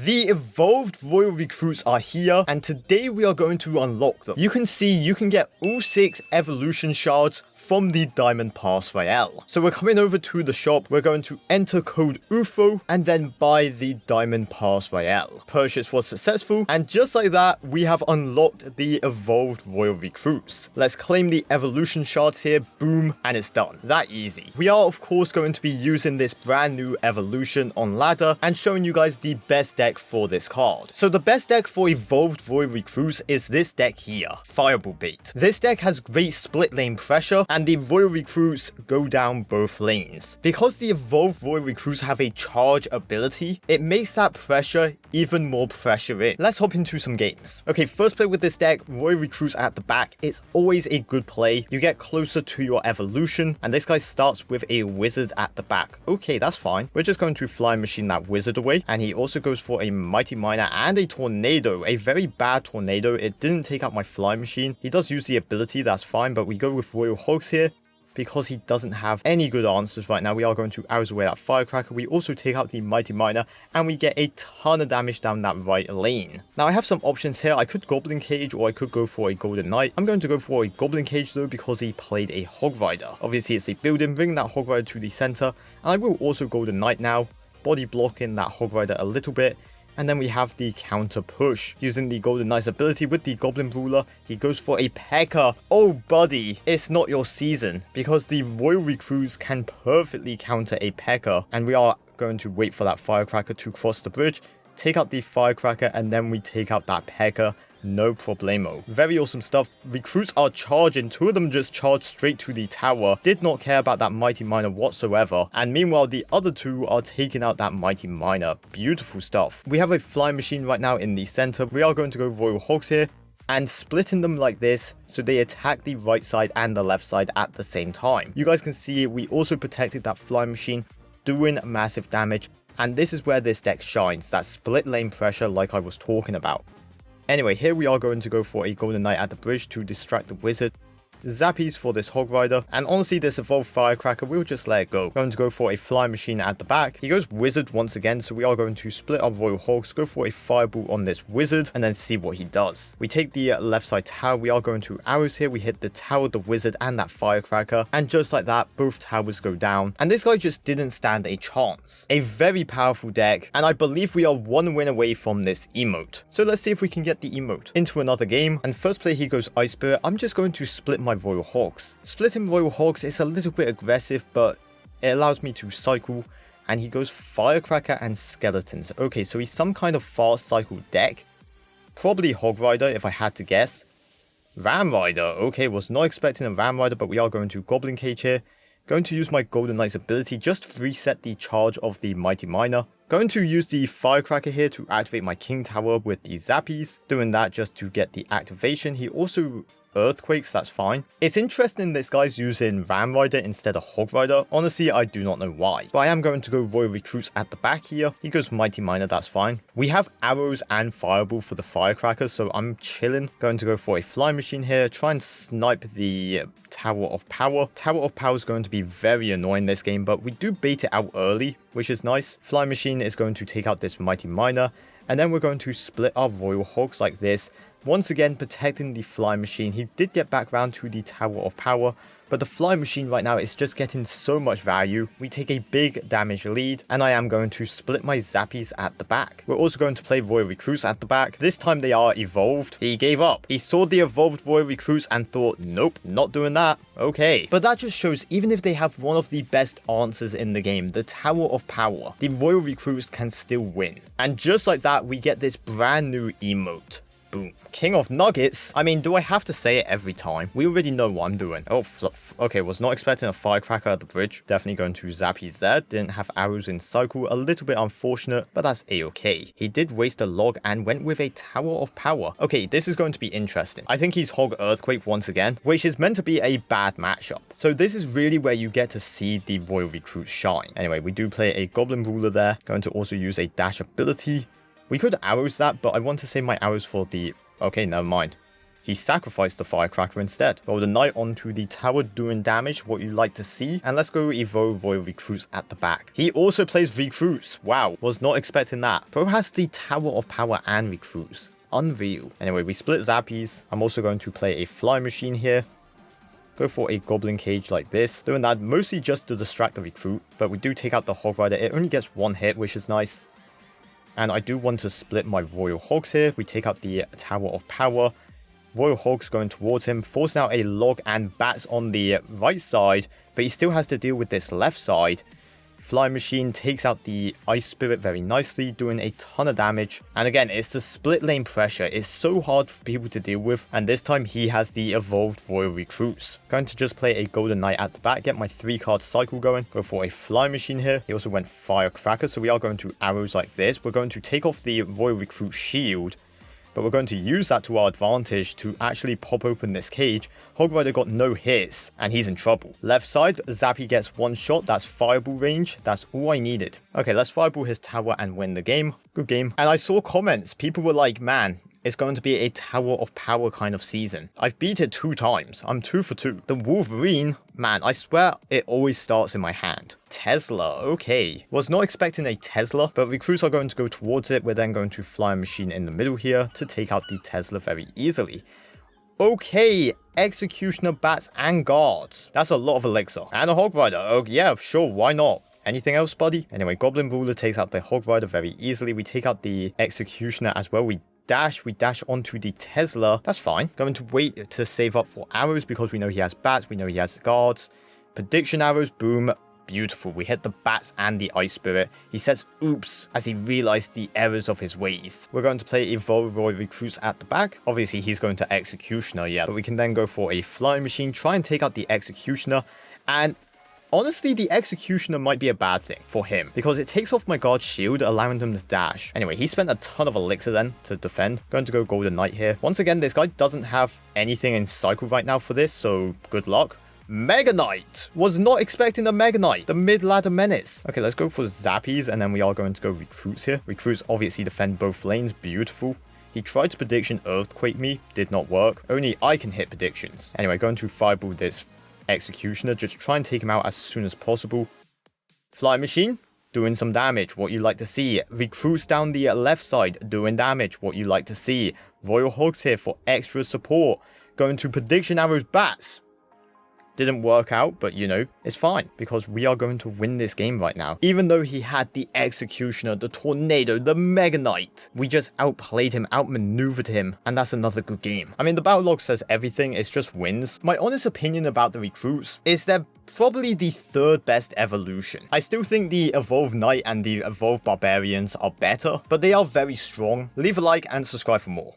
The evolved Royal Recruits are here, and today we are going to unlock them. You can see you can get all 6 evolution shards from the Diamond Pass Royale. So we're coming over to the shop, we're going to enter code OOfro and then buy the Diamond Pass Royale. Purchase was successful, and just like that, we have unlocked the evolved Royal Recruits. Let's claim the evolution shards here, boom, and it's done. That easy. We are of course going to be using this brand new evolution on ladder and showing you guys the best deck for this card. So the best deck for evolved Royal Recruits is this deck here, Fireball Bait. This deck has great split lane pressure, and the Royal Recruits go down both lanes. Because the evolved Royal Recruits have a charge ability, it makes that pressure even more pressure in. Let's hop into some games. Okay, first play with this deck, Royal Recruits at the back. It's always a good play. You get closer to your evolution, and this guy starts with a wizard at the back. Okay, that's fine. We're just going to fly machine that wizard away, and he also goes for a mighty miner and a tornado, a very bad tornado. It didn't take out my fly machine. He does use the ability, that's fine, but we go with Royal Hogs here because he doesn't have any good answers right now. We are going to arrows away that firecracker. We also take out the mighty miner, and we get a ton of damage down that right lane. Now I have some options here. I could Goblin Cage, or I could go for a Golden Knight. I'm going to go for a Goblin Cage though, because he played a Hog Rider. Obviously it's a building, bring that Hog Rider to the center, and I will also Golden Knight now, body blocking that Hog Rider a little bit. And then we have the counter push. Using the Golden Knight's ability with the Goblin Ruler, he goes for a P.E.K.K.A. Oh buddy, it's not your season, because the Royal Recruits can perfectly counter a P.E.K.K.A. And we are going to wait for that firecracker to cross the bridge, take out the firecracker, and then we take out that P.E.K.K.A. No problemo. Very awesome stuff. Recruits are charging. 2 of them just charged straight to the tower. Did not care about that mighty miner whatsoever. And meanwhile, the other 2 are taking out that mighty miner. Beautiful stuff. We have a flying machine right now in the center. We are going to go Royal Hogs here and splitting them like this so they attack the right side and the left side at the same time. You guys can see we also protected that flying machine, doing massive damage. And this is where this deck shines. That split lane pressure like I was talking about. Anyway, here we are going to go for a Golden Knight at the bridge to distract the wizard. Zappies for this Hog Rider, and honestly this evolved firecracker, we'll just let it go. Going to go for a fly machine at the back. He goes wizard once again, so we are going to split our Royal Hogs, go for a fireball on this wizard, and then see what he does. We take the left side tower. We are going to arrows here. We hit the tower, the wizard, and that firecracker, and just like that, both towers go down, and this guy just didn't stand a chance. A very powerful deck, and I believe we are 1 win away from this emote. So let's see if we can get the emote into another game. And first play, he goes Ice Spirit. I'm just going to split my Royal Hogs. Splitting Royal Hogs is a little bit aggressive, but it allows me to cycle, and he goes Firecracker and Skeletons. Okay, so he's some kind of fast cycle deck. Probably Hog Rider if I had to guess. Ram Rider. Okay, was not expecting a Ram Rider, but we are going to Goblin Cage here. Going to use my Golden Knight's ability just to reset the charge of the Mighty Miner. Going to use the Firecracker here to activate my King Tower with the Zappies. Doing that just to get the activation. He also Earthquakes, that's fine. It's interesting this guy's using Ram Rider instead of Hog Rider. Honestly, I do not know why. But I am going to go Royal Recruits at the back here. He goes Mighty Miner, that's fine. We have arrows and Fireball for the Firecracker, so I'm chilling. Going to go for a Fly Machine here. Try and snipe the Tower of Power. Tower of Power is going to be very annoying this game, but we do bait it out early, which is nice. Fly Machine is going to take out this Mighty Miner. And then we're going to split our Royal Hogs like this. Once again, protecting the Fly Machine. He did get back round to the Tower of Power, but the Fly Machine right now is just getting so much value. We take a big damage lead, and I am going to split my Zappies at the back. We're also going to play Royal Recruits at the back. This time they are evolved. He gave up. He saw the evolved Royal Recruits and thought, nope, not doing that. Okay. But that just shows even if they have one of the best answers in the game, the Tower of Power, the Royal Recruits can still win. And just like that, we get this brand new emote. Boom. King of Nuggets? I mean, do I have to say it every time? We already know what I'm doing. Oh, okay, was not expecting a Firecracker at the bridge. Definitely going to Zappies there. Didn't have arrows in cycle. A little bit unfortunate, but that's a-okay. He did waste a log and went with a Tower of Power. Okay, this is going to be interesting. I think he's Hog Earthquake once again, which is meant to be a bad matchup. So this is really where you get to see the Royal Recruits shine. Anyway, we do play a Goblin Ruler there. Going to also use a dash ability. We could arrows that, but I want to save my arrows for the... Okay, never mind. He sacrificed the Firecracker instead. Golden Knight onto the tower doing damage, what you like to see. And let's go Evo Royal Recruits at the back. He also plays Recruits. Wow, was not expecting that. Bro has the Tower of Power and Recruits. Unreal. Anyway, we split Zappies. I'm also going to play a Fly Machine here. Go for a Goblin Cage like this. Doing that mostly just to distract the Recruit. But we do take out the Hog Rider. It only gets one hit, which is nice. And I do want to split my Royal Hogs here. We take out the Tower of Power. Royal Hogs going towards him, forcing out a log and bats on the right side, but he still has to deal with this left side. Fly Machine takes out the Ice Spirit very nicely, doing a ton of damage. And again, it's the split lane pressure. It's so hard for people to deal with. And this time he has the evolved Royal Recruits. Going to just play a Golden Knight at the back, get my 3-card cycle going. Go for a Fly Machine here. He also went Firecracker, so we are going to arrows like this. We're going to take off the Royal Recruit shield. But we're going to use that to our advantage to actually pop open this cage. Hog Rider got no hits, and he's in trouble. Left side, Zappy gets one shot. That's Fireball range. That's all I needed. Okay, let's Fireball his tower and win the game. Good game. And I saw comments. People were like, man, it's going to be a Tower of Power kind of season. I've beat it 2 times. I'm 2 for 2. The Wolverine, man, I swear it always starts in my hand. Tesla, okay. Was not expecting a Tesla, but recruits are going to go towards it. We're then going to Fly a Machine in the middle here to take out the Tesla very easily. Okay, Executioner, Bats, and Guards. That's a lot of elixir. And a Hog Rider. Oh, yeah, sure, why not? Anything else, buddy? Anyway, Goblin Ruler takes out the Hog Rider very easily. We take out the Executioner as well. We dash onto the Tesla. That's fine. Going to wait to save up for arrows because we know he has bats. We know he has guards. Prediction arrows. Boom. Beautiful. We hit the bats and the Ice Spirit. He says oops as he realized the errors of his ways. We're going to play Evolve Royal Recruits at the back. Obviously, he's going to Executioner, yeah. But we can then go for a Flying Machine. Try and take out the Executioner. And honestly, the Executioner might be a bad thing for him because it takes off my guard's shield, allowing them to dash. Anyway, he spent a ton of elixir then to defend. Going to go Golden Knight here. Once again, this guy doesn't have anything in cycle right now for this, so good luck. Mega Knight! Was not expecting the Mega Knight. The mid-ladder menace. Okay, let's go for Zappies, and then we are going to go Recruits here. Recruits obviously defend both lanes. Beautiful. He tried to prediction Earthquake me. Did not work. Only I can hit predictions. Anyway, going to Fireball this Executioner, just try and take him out as soon as possible. Fly Machine, doing some damage, what you like to see. Recruits down the left side, doing damage, what you like to see. Royal Hogs here for extra support. Going to Prediction Arrows Bats. Didn't work out, but you know, it's fine because we are going to win this game right now. Even though he had the Executioner, the Tornado, the Mega Knight, we just outplayed him, outmaneuvered him, and that's another good game. I mean, the battle log says everything, it's just wins. My honest opinion about the recruits is they're probably the 3rd best evolution. I still think the Evolved Knight and the Evolved Barbarians are better, but they are very strong. Leave a like and subscribe for more.